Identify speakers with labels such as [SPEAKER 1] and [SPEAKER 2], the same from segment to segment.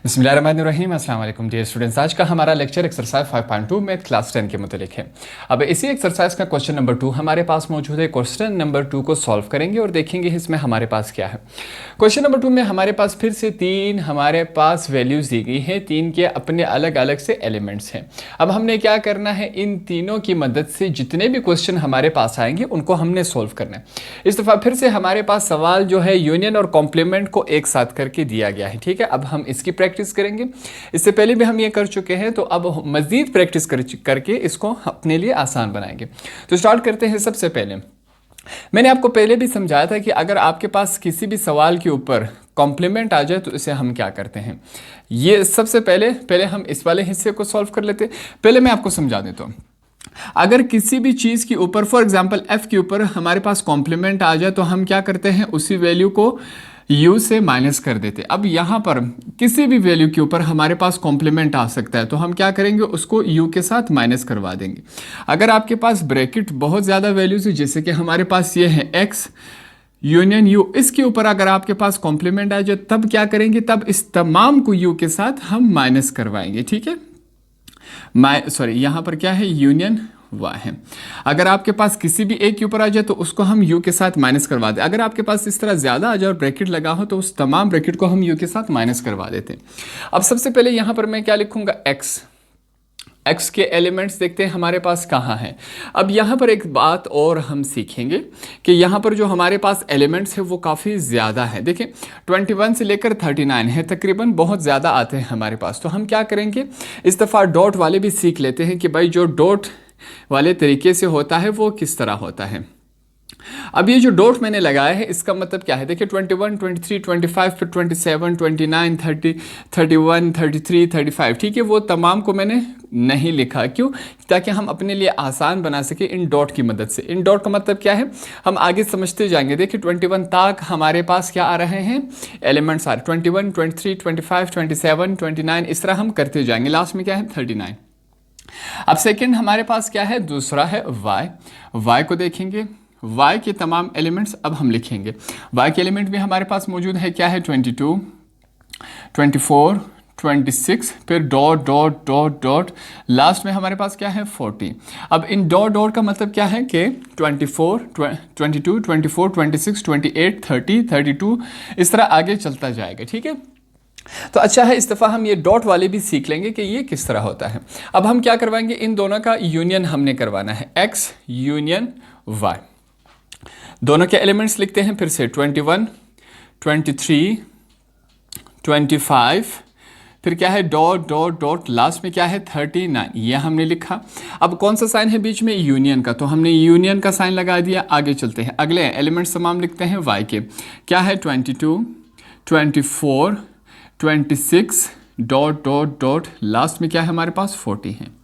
[SPEAKER 1] बिस्मिल्लाहिर्रहमानिर्रहीम। अस्सलाम वालेकुम डियर स्टूडेंट्स। आज का हमारा लेक्चर एक्सरसाइज 5.2 में क्लास 10 के मुतालिक है। अब इसी एक्सरसाइज का क्वेश्चन नंबर 2 हमारे पास मौजूद है। क्वेश्चन नंबर 2 को सॉल्व करेंगे और देखेंगे इसमें हमारे पास क्या है। क्वेश्चन नंबर 2 में हमारे पास फिर से तीन हमारे पास वैल्यूज़ दी गई हैं, तीन के अपने अलग अलग से एलिमेंट्स हैं। अब हमने क्या करना है, इन तीनों की मदद से जितने भी क्वेश्चन हमारे पास आएंगे उनको हमने सॉल्व करना है। इस दफ़ा फिर से हमारे पास सवाल जो है यूनियन और कॉम्प्लीमेंट को एक साथ करके दिया गया है। ठीक है, अब हम इसकी प्रैक्टिस करेंगे। इससे पहले भी हम ये कर चुके हैं, तो अब मजीद प्रैक्टिस करके इसको अपने लिए आसान बनाएंगे। तो स्टार्ट करते हैं। सबसे पहले मैंने आपको पहले भी समझाया था कि अगर आपके पास किसी भी सवाल के ऊपर कॉम्प्लीमेंट आ जाए तो इसे हम क्या करते हैं। ये सबसे पहले हम इस वाले हिस्से को सॉल्व कर लेते हैं। पहले मैं आपको समझा देता हूँ। अगर किसी भी चीज़ के ऊपर, फॉर एग्जांपल f के ऊपर हमारे पास कॉम्प्लीमेंट आ जाए तो हम क्या करते हैं, उसी वैल्यू को u से माइनस कर देते। अब यहाँ पर किसी भी वैल्यू के ऊपर हमारे पास कॉम्प्लीमेंट आ सकता है तो हम क्या करेंगे, उसको u के साथ माइनस करवा देंगे। अगर आपके पास ब्रैकेट बहुत ज़्यादा वैल्यूज है, जैसे कि हमारे पास ये है x यूनियन u, इसके ऊपर अगर आपके पास कॉम्प्लीमेंट आ जाए तब क्या करेंगे, तब इस तमाम को u के साथ हम माइनस करवाएंगे। ठीक है, यहाँ पर क्या है, यूनियन y है। अगर आपके पास किसी भी एक के ऊपर आ जाए तो उसको हम u के साथ माइनस करवा दें। अगर आपके पास इस तरह ज़्यादा आ जाए और ब्रैकेट लगा हो तो उस तमाम ब्रैकेट को हम u के साथ माइनस करवा देते हैं। अब सबसे पहले यहाँ पर मैं क्या लिखूँगा, x के एलिमेंट्स देखते हैं हमारे पास कहाँ हैं। अब यहाँ पर एक बात और हम सीखेंगे कि यहाँ पर जो हमारे पास एलिमेंट्स है वो काफ़ी ज़्यादा है। देखें 21 से लेकर 39 है, तकरीबन बहुत ज़्यादा आते हैं हमारे पास। तो हम क्या करेंगे, इस दफ़ा डॉट वाले भी सीख लेते हैं कि भाई जो डॉट वाले तरीके से होता है वो किस तरह होता है। अब ये जो डॉट मैंने लगाया है इसका मतलब क्या है, देखिए 21, 23, 25, फिर 27, 29, 30, 31, 33, 35। ठीक है, वो तमाम को मैंने नहीं लिखा, क्यों, ताकि हम अपने लिए आसान बना सके इन डॉट की मदद से। इन डॉट का मतलब क्या है, हम आगे समझते जाएंगे। देखिए 21 तक हमारे पास क्या आ रहे हैं, एलिमेंट्स आ रहे, 21, 23, 25, 27, 29, इस तरह हम करते जाएंगे। लास्ट में क्या है, 39। अब सेकेंड हमारे पास क्या है, दूसरा है y को देखेंगे। y के तमाम एलिमेंट्स अब हम लिखेंगे। y के एलिमेंट भी हमारे पास मौजूद है, क्या है, 22, 24, 26, फिर dot dot dot dot, last में हमारे पास क्या है, 40। अब इन डॉट डॉट का मतलब क्या है कि 24, 22, 24, 26, 28, 30, 32, इस तरह आगे चलता जाएगा। ठीक है, तो अच्छा है, इस दफ़ा हम ये डॉट वाले भी सीख लेंगे कि ये किस तरह होता है। अब हम क्या करवाएंगे, इन दोनों का यूनियन हमने करवाना है, x यूनियन y। दोनों के एलिमेंट्स लिखते हैं फिर से, 21, 23, 25, फिर क्या है, डॉट डॉट डॉट, लास्ट में क्या है, 39, ये हमने लिखा। अब कौन सा साइन है बीच में, यूनियन का, तो हमने यूनियन का साइन लगा दिया। आगे चलते हैं, अगले एलिमेंट्स तमाम लिखते हैं y के, क्या है, 22, 24, 26, डॉट डॉट डॉट, लास्ट में क्या है हमारे पास, 40 है।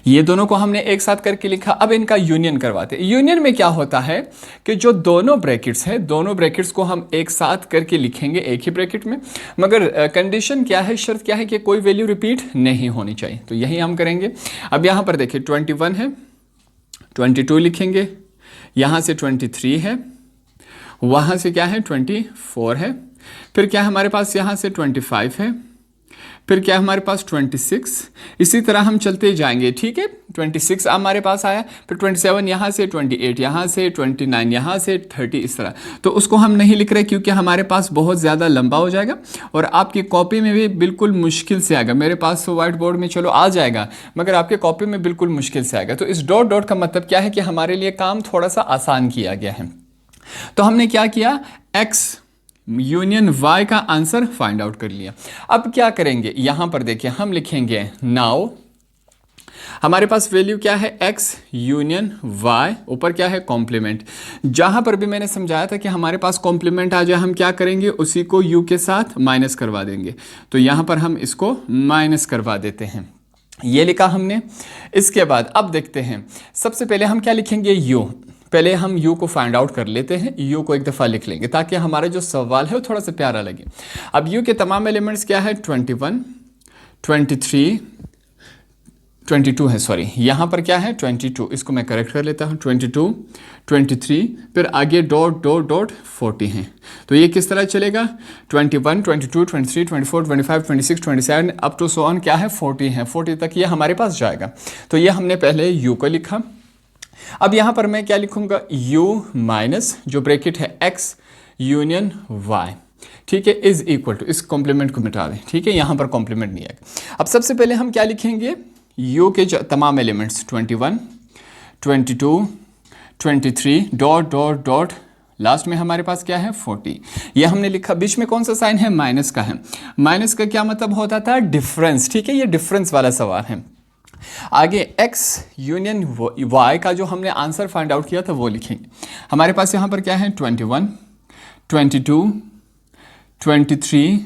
[SPEAKER 1] ये दोनों को हमने एक साथ करके लिखा। अब इनका यूनियन करवाते हैं। यूनियन में क्या होता है कि जो दोनों ब्रैकेट्स हैं, दोनों ब्रैकेट्स को हम एक साथ करके लिखेंगे एक ही ब्रैकेट में, मगर कंडीशन क्या है, शर्त क्या है कि कोई वैल्यू रिपीट नहीं होनी चाहिए। तो यही हम करेंगे। अब यहाँ पर देखिए 21 है, 22 लिखेंगे, यहाँ से 23 है, वहाँ से क्या है, 24 है, फिर क्या हमारे पास यहाँ से 25 है, फिर क्या हमारे पास 26, इसी तरह हम चलते जाएंगे। ठीक है, 26 हमारे पास आया, फिर 27 यहाँ से, 28 यहाँ से, 29 यहाँ से, 30, इस तरह। तो उसको हम नहीं लिख रहे क्योंकि हमारे पास बहुत ज़्यादा लंबा हो जाएगा और आपकी कॉपी में भी बिल्कुल मुश्किल से आएगा। मेरे पास तो वाइट बोर्ड में चलो आ जाएगा, मगर आपके कॉपी में बिल्कुल मुश्किल से आएगा। तो इस डॉट डॉट का मतलब क्या है कि हमारे लिए काम थोड़ा सा आसान किया गया है। तो हमने क्या किया, x यूनियन y का आंसर फाइंड आउट कर लिया। अब क्या करेंगे, यहां पर देखिए हम लिखेंगे नाउ, हमारे पास वैल्यू क्या है, x यूनियन y, ऊपर क्या है, कॉम्प्लीमेंट। जहां पर भी मैंने समझाया था कि हमारे पास कॉम्प्लीमेंट आ जाए हम क्या करेंगे, उसी को u के साथ माइनस करवा देंगे। तो यहां पर हम इसको माइनस करवा देते हैं, ये लिखा हमने। इसके बाद अब देखते हैं, सबसे पहले हम क्या लिखेंगे, u। पहले हम u को फाइंड आउट कर लेते हैं, u को एक दफ़ा लिख लेंगे ताकि हमारा जो सवाल है वो थोड़ा सा प्यारा लगे। अब u के तमाम एलिमेंट्स क्या है, 21, 23, 22 है, सॉरी यहाँ पर क्या है 22, इसको मैं करेक्ट कर लेता हूँ। 22, 23, फिर आगे डॉट डॉट डॉट 40 हैं। तो ये किस तरह चलेगा, 21, 22, 23, 24, 25, 26, 27 अप टू सो ऑन क्या है 40 है, 40 तक ये हमारे पास जाएगा। तो ये हमने पहले u को लिखा। अब यहाँ पर मैं क्या लिखूँगा, u माइनस जो ब्रैकेट है x यूनियन y, ठीक है, इज इक्वल टू, इस कॉम्प्लीमेंट को मिटा दें, ठीक है, यहाँ पर कॉम्प्लीमेंट नहीं आएगा। अब सबसे पहले हम क्या लिखेंगे, u के तमाम elements 21, 22, 23 dot dot dot last में हमारे पास क्या है 40, ये हमने लिखा। बीच में कौन सा साइन है, माइनस का है। माइनस का क्या मतलब होता था, डिफरेंस, ठीक है, ये डिफरेंस वाला सवाल है। आगे x यूनियन y का जो हमने आंसर फाइंड आउट किया था वो लिखेंगे। हमारे पास यहाँ पर क्या है 21, 22, 23,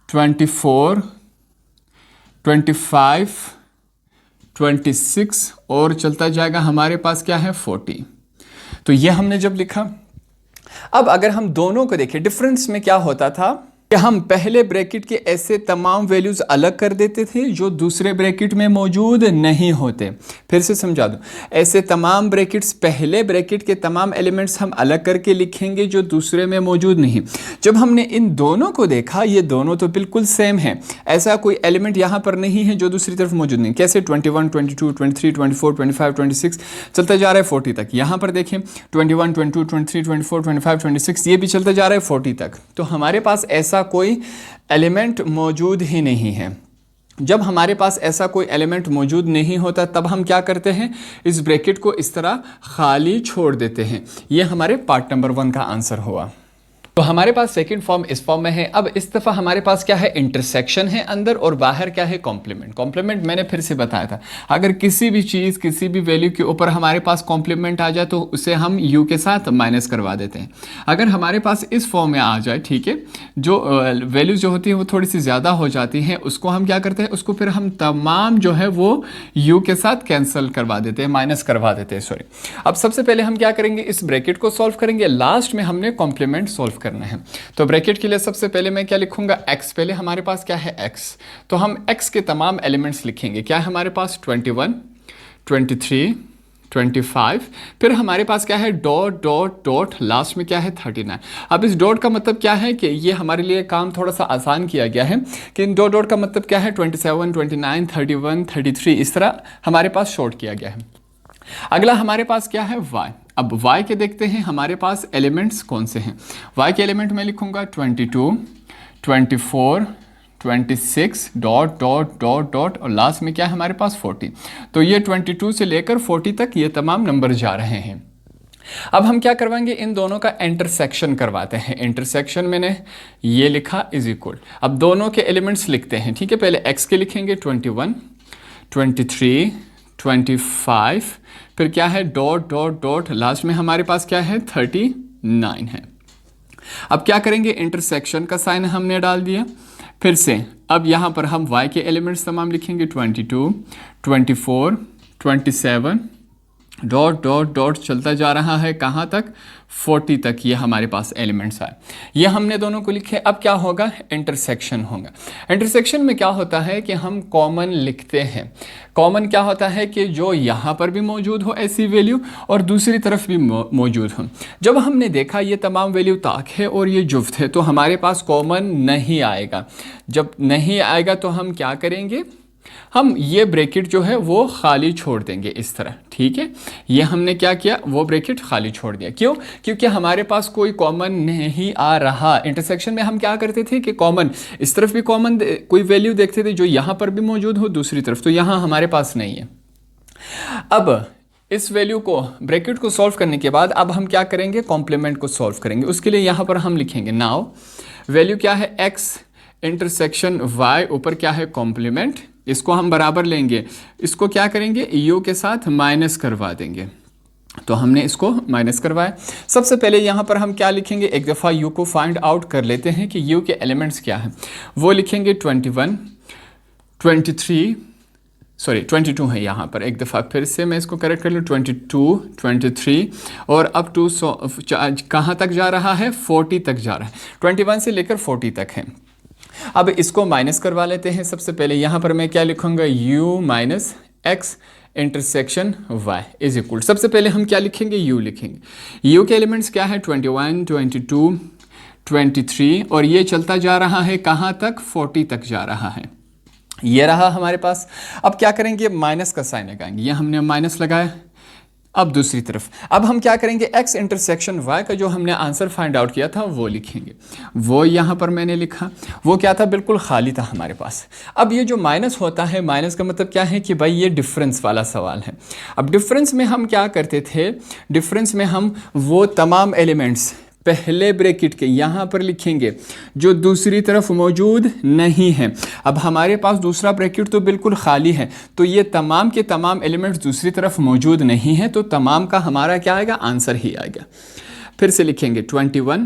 [SPEAKER 1] 24, 25, 26 और चलता जाएगा हमारे पास क्या है 40। तो ये हमने जब लिखा, अब अगर हम दोनों को देखें, डिफरेंस में क्या होता था कि हम पहले ब्रैकेट के ऐसे तमाम वैल्यूज अलग कर देते थे जो दूसरे ब्रैकेट में मौजूद नहीं होते। फिर से समझा दूं, ऐसे तमाम ब्रैकेट्स, पहले ब्रैकेट के तमाम एलिमेंट्स हम अलग करके लिखेंगे जो दूसरे में मौजूद नहीं। जब हमने इन दोनों को देखा, ये दोनों तो बिल्कुल सेम है, ऐसा कोई एलिमेंट यहाँ पर नहीं है जो दूसरी तरफ मौजूद नहीं। कैसे 21, 22, 23, 24, 25, 26 चलता जा रहा है 40 तक। यहाँ पर देखें 21, 22, 23, 24, 25, 26 ये भी चलता जा रहा है 40 तक। तो हमारे पास ऐसा कोई एलिमेंट मौजूद ही नहीं है। जब हमारे पास ऐसा कोई एलिमेंट मौजूद नहीं होता तब हम क्या करते हैं, इस ब्रैकेट को इस तरह खाली छोड़ देते हैं। यह हमारे पार्ट नंबर 1 का आंसर हुआ। तो हमारे पास सेकंड फॉर्म इस फॉर्म में है। अब इस दफ़ा हमारे पास क्या है, इंटरसेक्शन है अंदर और बाहर क्या है, कॉम्प्लीमेंट। कॉम्प्लीमेंट मैंने फिर से बताया था, अगर किसी भी चीज़, किसी भी वैल्यू के ऊपर हमारे पास कॉम्प्लीमेंट आ जाए तो उसे हम u के साथ माइनस करवा देते हैं। अगर हमारे पास इस फॉर्म में आ जाए, ठीक है, जो वैल्यूज जो होती है वो थोड़ी सी ज़्यादा हो जाती हैं, उसको हम क्या करते हैं, उसको फिर हम तमाम जो है वो u के साथ कैंसिल करवा देते हैं, माइनस करवा देते हैं, सॉरी। अब सबसे पहले हम क्या करेंगे, इस ब्रैकेट को सॉल्व करेंगे, लास्ट में हमने कॉम्प्लीमेंट सॉल्व करना है। तो ब्रैकेट के लिए सबसे पहले मैं क्या लिखूंगा, x। पहले हमारे पास क्या है x, तो हम x के तमाम एलिमेंट्स लिखेंगे। क्या है हमारे पास 21, 23, 25, फिर हमारे पास क्या है डॉट डॉट डॉट, लास्ट में क्या है 39। अब इस डॉट का मतलब क्या है कि ये हमारे लिए काम थोड़ा सा आसान किया गया है कि इन डॉट का मतलब क्या है 27, 29, 31, 33 इस तरह हमारे पास शॉर्ट किया गया है। अगला हमारे पास क्या है y। अब y के देखते हैं हमारे पास एलिमेंट्स कौन से हैं। y के एलिमेंट मैं लिखूंगा 22, 24, 26 डॉट डॉट डॉट डॉट और लास्ट में क्या है हमारे पास 40। तो ये 22 से लेकर 40 तक ये तमाम नंबर जा रहे हैं। अब हम क्या करवाएंगे, इन दोनों का इंटरसेक्शन करवाते हैं। इंटरसेक्शन मैंने ये लिखा इज इक्वल, अब दोनों के एलिमेंट्स लिखते हैं, ठीक है। पहले x के लिखेंगे 21, 23, 25, फिर क्या है डॉट डॉट डॉट, लास्ट में हमारे पास क्या है 39 है। अब क्या करेंगे, इंटरसेक्शन का साइन हमने डाल दिया। फिर से अब यहाँ पर हम y के एलिमेंट्स तमाम लिखेंगे 22, 24, 27 डॉट डॉट डॉट चलता जा रहा है कहाँ तक 40 तक, ये हमारे पास एलिमेंट्स आए। ये हमने दोनों को लिखे। अब क्या होगा, इंटरसेक्शन होगा। इंटरसेक्शन में क्या होता है कि हम कॉमन लिखते हैं। कॉमन क्या होता है कि जो यहाँ पर भी मौजूद हो ऐसी वैल्यू और दूसरी तरफ भी मौजूद हो। जब हमने देखा ये तमाम वैल्यू ताक है और ये जुफ्त है तो हमारे पास कॉमन नहीं आएगा। जब नहीं आएगा तो हम क्या करेंगे, हम ये ब्रैकेट जो है वो खाली छोड़ देंगे इस तरह, ठीक है। ये हमने क्या किया, वो ब्रैकेट खाली छोड़ दिया। क्यों, क्योंकि हमारे पास कोई कॉमन नहीं आ रहा। इंटरसेक्शन में हम क्या करते थे कि कॉमन, इस तरफ भी कॉमन कोई वैल्यू देखते थे जो यहाँ पर भी मौजूद हो दूसरी तरफ, तो यहाँ हमारे पास नहीं है। अब इस वैल्यू को, ब्रैकेट को सॉल्व करने के बाद अब हम क्या करेंगे, कॉम्प्लीमेंट को सॉल्व करेंगे। उसके लिए यहाँ पर हम लिखेंगे नाउ वैल्यू क्या है x इंटरसेक्शन y, ऊपर क्या है कॉम्प्लीमेंट, इसको हम बराबर लेंगे, इसको क्या करेंगे u के साथ माइनस करवा देंगे। तो हमने इसको माइनस करवाया। सबसे पहले यहाँ पर हम क्या लिखेंगे, एक दफ़ा u को फाइंड आउट कर लेते हैं कि u के एलिमेंट्स क्या हैं। वो लिखेंगे 21, 23, सॉरी 22 है यहाँ पर, एक दफ़ा फिर से मैं इसको करेक्ट कर लूँ, 22, 23 और अब टू कहाँ तक जा रहा है, 40 तक जा रहा है। 21 से लेकर 40 तक है। अब इसको माइनस करवा लेते हैं। सबसे पहले यहाँ पर मैं क्या लिखूंगा, u minus x intersection y is equal, सबसे पहले हम क्या लिखेंगे, यू लिखेंगे। यू के एलिमेंट्स क्या है, 21, 22, 23 और ये चलता जा रहा है कहाँ तक, 40 तक जा रहा है। ये रहा हमारे पास। अब क्या करेंगे, माइनस का साइन लगाएंगे, ये हमने माइनस लगाया। अब दूसरी तरफ, अब हम क्या करेंगे, x इंटरसेक्शन y का जो हमने आंसर फाइंड आउट किया था वो लिखेंगे। वो यहाँ पर मैंने लिखा, वो क्या था, बिल्कुल खाली था हमारे पास। अब ये जो माइनस होता है, माइनस का मतलब क्या है कि भाई ये डिफरेंस वाला सवाल है। अब डिफरेंस में हम क्या करते थे, डिफरेंस में हम वो तमाम एलिमेंट्स पहले ब्रैकेट के यहाँ पर लिखेंगे जो दूसरी तरफ मौजूद नहीं है। अब हमारे पास दूसरा ब्रैकेट तो बिल्कुल खाली है, तो ये तमाम के तमाम एलिमेंट्स दूसरी तरफ मौजूद नहीं है, तो तमाम का हमारा क्या आएगा, आंसर ही आएगा। फिर से लिखेंगे 21,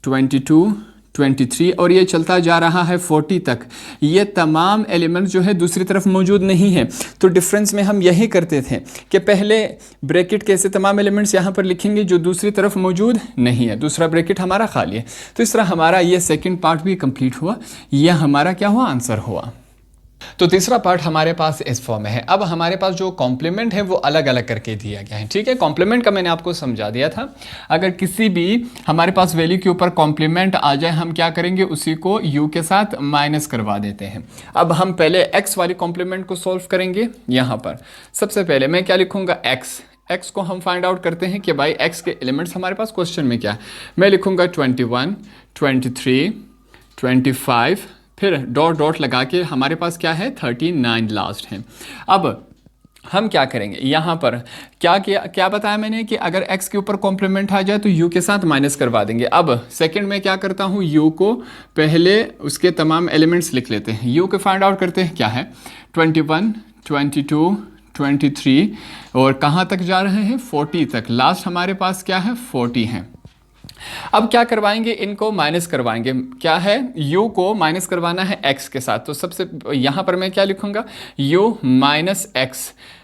[SPEAKER 1] 22, 23 और ये चलता जा रहा है 40 तक। ये तमाम एलिमेंट्स जो है दूसरी तरफ मौजूद नहीं है, तो डिफरेंस में हम यही करते थे कि पहले ब्रैकेट के ऐसे तमाम एलिमेंट्स यहाँ पर लिखेंगे जो दूसरी तरफ मौजूद नहीं है, दूसरा ब्रैकेट हमारा खाली है। तो इस तरह हमारा ये सेकंड पार्ट भी कंप्लीट हुआ, यह हमारा क्या हुआ, आंसर हुआ। तो तीसरा पार्ट हमारे पास इस फॉर्म में है। अब हमारे पास जो कॉम्प्लीमेंट है वो अलग अलग करके दिया गया है, ठीक है। कॉम्प्लीमेंट का मैंने आपको समझा दिया था। अगर किसी भी हमारे पास वैल्यू के ऊपर कॉम्प्लीमेंट आ जाए, हम क्या करेंगे, उसी को u के साथ माइनस करवा देते हैं। अब हम पहले x वाली कॉम्प्लीमेंट को सॉल्व करेंगे। यहाँ पर सबसे पहले मैं क्या लिखूंगा, x को हम फाइंड आउट करते हैं कि भाई x के एलिमेंट्स हमारे पास क्वेश्चन में क्या है। मैं लिखूंगा 21, 23, 25, फिर डॉट डॉट लगा के हमारे पास क्या है, 39 लास्ट है। अब हम क्या करेंगे, यहाँ पर क्या बताया मैंने कि अगर x के ऊपर कॉम्प्लीमेंट आ जाए तो u के साथ माइनस करवा देंगे। अब सेकंड में क्या करता हूँ, u को पहले उसके तमाम एलिमेंट्स लिख लेते हैं, u को फाइंड आउट करते हैं, क्या है 21, 22, 23 और कहाँ तक जा रहे हैं, 40 तक। लास्ट हमारे पास क्या है, 40 है। अब क्या करवाएंगे, इनको माइनस करवाएंगे। क्या है, u को माइनस करवाना है x के साथ, तो सबसे यहाँ पर मैं क्या लिखूंगा, u माइनस x।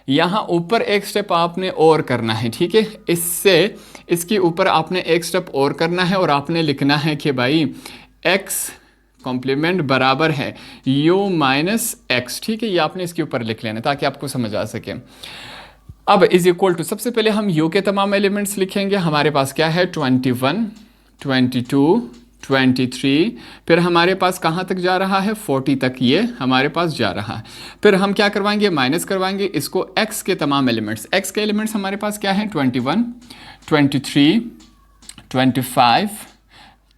[SPEAKER 1] यहाँ ऊपर एक स्टेप आपने और करना है, ठीक है। इससे इसके ऊपर आपने एक स्टेप और करना है और आपने लिखना है कि भाई x कॉम्प्लीमेंट बराबर है u माइनस x, ठीक है। ये आपने इसके ऊपर लिख लेना ताकि आपको समझ आ सके। अब इज इक्वल टू, सबसे पहले हम u के तमाम एलिमेंट्स लिखेंगे। हमारे पास क्या है, 21, 22, 23, फिर हमारे पास कहाँ तक जा रहा है, 40 तक ये हमारे पास जा रहा है। फिर हम क्या करवाएंगे, माइनस करवाएंगे इसको x के तमाम एलिमेंट्स। x के एलिमेंट्स हमारे पास क्या है, 21, 23, 25,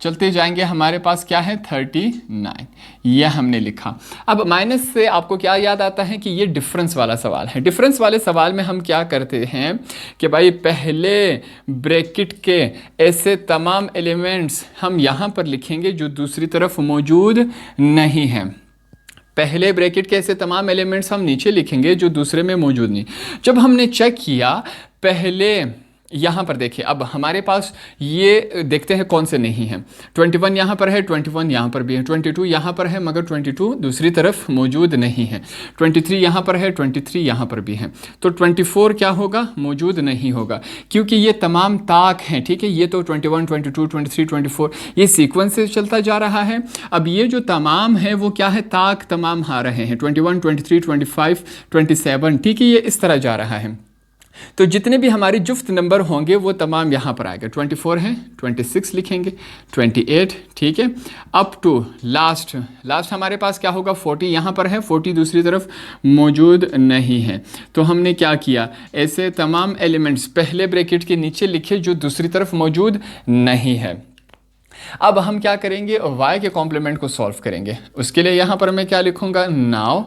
[SPEAKER 1] चलते जाएंगे, हमारे पास क्या है 39, ये हमने लिखा। अब माइनस से आपको क्या याद आता है कि ये डिफरेंस वाला सवाल है। डिफरेंस वाले सवाल में हम क्या करते हैं कि भाई पहले ब्रैकेट के ऐसे तमाम एलिमेंट्स हम यहाँ पर लिखेंगे जो दूसरी तरफ मौजूद नहीं हैं। पहले ब्रैकेट के ऐसे तमाम एलिमेंट्स हम नीचे लिखेंगे जो दूसरे में मौजूद नहीं। जब हमने चेक किया, पहले यहाँ पर देखिए, अब हमारे पास ये देखते हैं कौन से नहीं हैं। 21 यहाँ पर है, 21 यहाँ पर भी है, 22 यहाँ पर है मगर 22 दूसरी तरफ मौजूद नहीं है, 23 यहाँ पर है, 23 यहाँ पर भी है, तो 24 क्या होगा, मौजूद नहीं होगा, क्योंकि ये तमाम ताक हैं, ठीक है। ये तो 21, 22, 23, 24 ये सीक्वेंस से चलता जा रहा है। अब ये जो तमाम है वो क्या है, ताक तमाम आ रहे हैं, 21, 23, 25, 27, ठीक है, ये इस तरह जा रहा है। तो जितने भी हमारे जुफ्त नंबर होंगे वो तमाम यहाँ पर आएगा। 24 है, 26 लिखेंगे, 28, ठीक है, अप टू लास्ट हमारे पास क्या होगा, 40 यहाँ पर है, 40 दूसरी तरफ मौजूद नहीं है। तो हमने क्या किया, ऐसे तमाम एलिमेंट्स पहले ब्रैकेट के नीचे लिखे जो दूसरी तरफ मौजूद नहीं है। अब हम क्या करेंगे, y के कॉम्प्लीमेंट को सॉल्व करेंगे। उसके लिए यहाँ पर मैं क्या लिखूंगा, now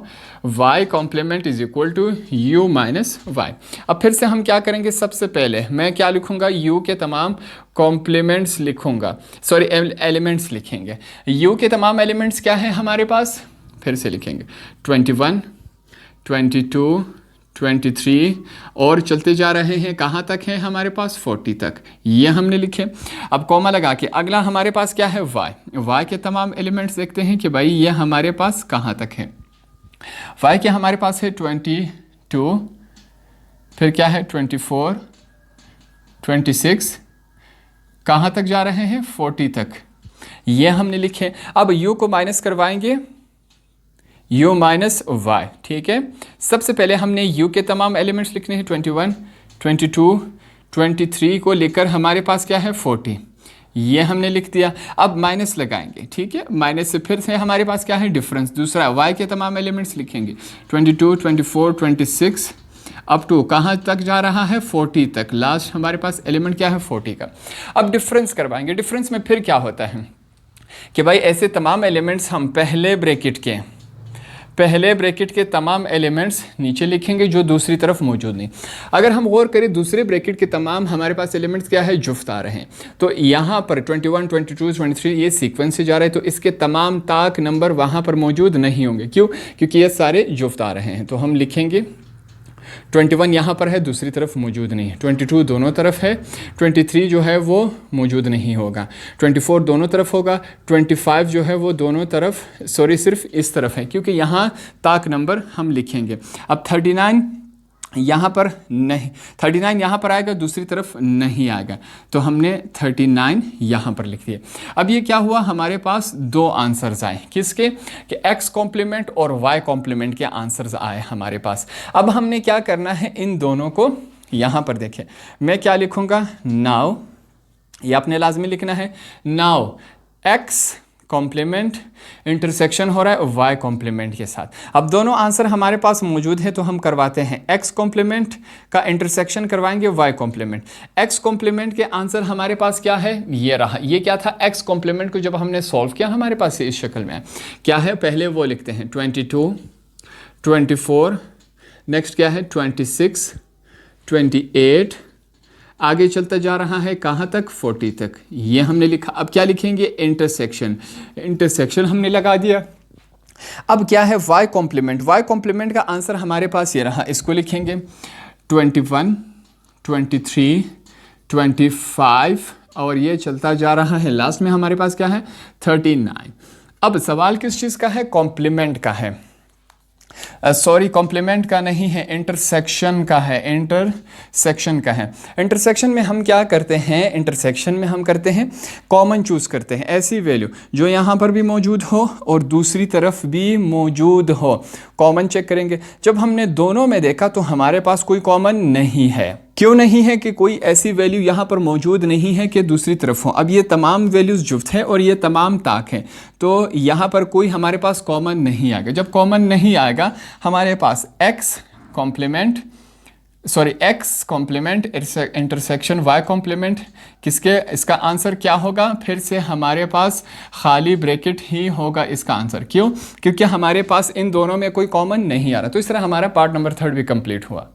[SPEAKER 1] y complement is equal to u minus y. अब फिर से हम क्या करेंगे, सबसे पहले मैं क्या लिखूंगा, u के तमाम कॉम्प्लीमेंट्स लिखूंगा, सॉरी एलिमेंट्स लिखेंगे। u के तमाम एलिमेंट्स क्या है हमारे पास, फिर से लिखेंगे 21, 22, 23 और चलते जा रहे हैं, कहाँ तक है हमारे पास, 40 तक, ये हमने लिखे। अब कॉमा लगा के अगला हमारे पास क्या है, y के तमाम एलिमेंट्स देखते हैं कि भाई ये हमारे पास कहाँ तक है। y के हमारे पास है 22, फिर क्या है 24, 26, कहाँ तक जा रहे हैं, 40 तक, ये हमने लिखे। अब u को माइनस करवाएंगे, u माइनस वाई, ठीक है। सबसे पहले हमने u के तमाम एलिमेंट्स लिखने हैं 21, 22, 23 को लेकर हमारे पास क्या है 40, ये हमने लिख दिया। अब माइनस लगाएंगे, ठीक है, माइनस से फिर से हमारे पास क्या है डिफरेंस, दूसरा y के तमाम एलिमेंट्स लिखेंगे 22, 24, 26 अप टू कहाँ तक जा रहा है 40 तक, लास्ट हमारे पास एलिमेंट क्या है 40 का। अब डिफरेंस करवाएंगे, डिफरेंस में फिर क्या होता है कि भाई ऐसे तमाम एलिमेंट्स हम पहले ब्रैकेट के तमाम एलिमेंट्स नीचे लिखेंगे जो दूसरी तरफ मौजूद नहीं। अगर हम गौर करें दूसरे ब्रैकेट के तमाम हमारे पास एलिमेंट्स क्या है जुफ्त आ रहे हैं, तो यहाँ पर 21, 22, 23 ये सीक्वेंस से जा रहा है, तो इसके तमाम ताक नंबर वहाँ पर मौजूद नहीं होंगे। क्यों? क्योंकि ये सारे जुफ्त आ रहे हैं। तो हम लिखेंगे 21 यहाँ पर है, दूसरी तरफ मौजूद नहीं है, 22 दोनों तरफ है, 23 जो है वो मौजूद नहीं होगा, 24 दोनों तरफ होगा, 25 जो है वो दोनों तरफ, सॉरी सिर्फ इस तरफ है क्योंकि यहाँ ताक नंबर हम लिखेंगे। अब 39 यहाँ पर नहीं, 39 यहाँ पर आएगा, दूसरी तरफ नहीं आएगा, तो हमने 39 यहाँ पर लिख दिया। अब ये क्या हुआ, हमारे पास दो आंसर्स आए, किसके कि x कॉम्प्लीमेंट और y कॉम्प्लीमेंट के आंसर्स आए हमारे पास। अब हमने क्या करना है, इन दोनों को यहाँ पर देखें, मैं क्या लिखूँगा, नाउ, ये आपने लाजमी लिखना है, नाउ x कॉम्प्लीमेंट इंटरसेक्शन हो रहा है y कॉम्प्लीमेंट के साथ। अब दोनों आंसर हमारे पास मौजूद है, तो हम करवाते हैं x कॉम्प्लीमेंट का इंटरसेक्शन करवाएंगे y कॉम्प्लीमेंट। x कॉम्प्लीमेंट के आंसर हमारे पास क्या है, ये रहा, ये क्या था x कॉम्प्लीमेंट को जब हमने सॉल्व किया हमारे पास इस शक्ल में क्या है, पहले वो लिखते हैं 22, 24, नेक्स्ट क्या है 26, 28, आगे चलता जा रहा है कहाँ तक 40 तक, ये हमने लिखा। अब क्या लिखेंगे, इंटरसेक्शन हमने लगा दिया। अब क्या है y कॉम्प्लीमेंट का आंसर हमारे पास ये रहा, इसको लिखेंगे 21, 23, 25 और ये चलता जा रहा है, लास्ट में हमारे पास क्या है 39। अब सवाल किस चीज़ का है, कॉम्प्लीमेंट का है, सॉरी कॉम्प्लीमेंट का नहीं है, इंटरसेक्शन का है, इंटरसेक्शन में हम क्या करते हैं, इंटरसेक्शन में हम करते हैं कॉमन चूज़ करते हैं, ऐसी वैल्यू जो यहाँ पर भी मौजूद हो और दूसरी तरफ भी मौजूद हो, कॉमन चेक करेंगे। जब हमने दोनों में देखा तो हमारे पास कोई कॉमन नहीं है। क्यों नहीं है कि कोई ऐसी वैल्यू यहाँ पर मौजूद नहीं है कि दूसरी तरफ हो। अब ये तमाम वैल्यूज़ जुफ्त है और ये तमाम ताक हैं, तो यहाँ पर कोई हमारे पास कॉमन नहीं आएगा। जब कॉमन नहीं आएगा हमारे पास x complement intersection y complement किसके, इसका आंसर क्या होगा, फिर से हमारे पास खाली ब्रैकेट ही होगा इसका आंसर। क्यों? क्योंकि हमारे पास इन दोनों में कोई कॉमन नहीं आ रहा। तो इस तरह हमारा पार्ट नंबर 3 भी कंप्लीट हुआ।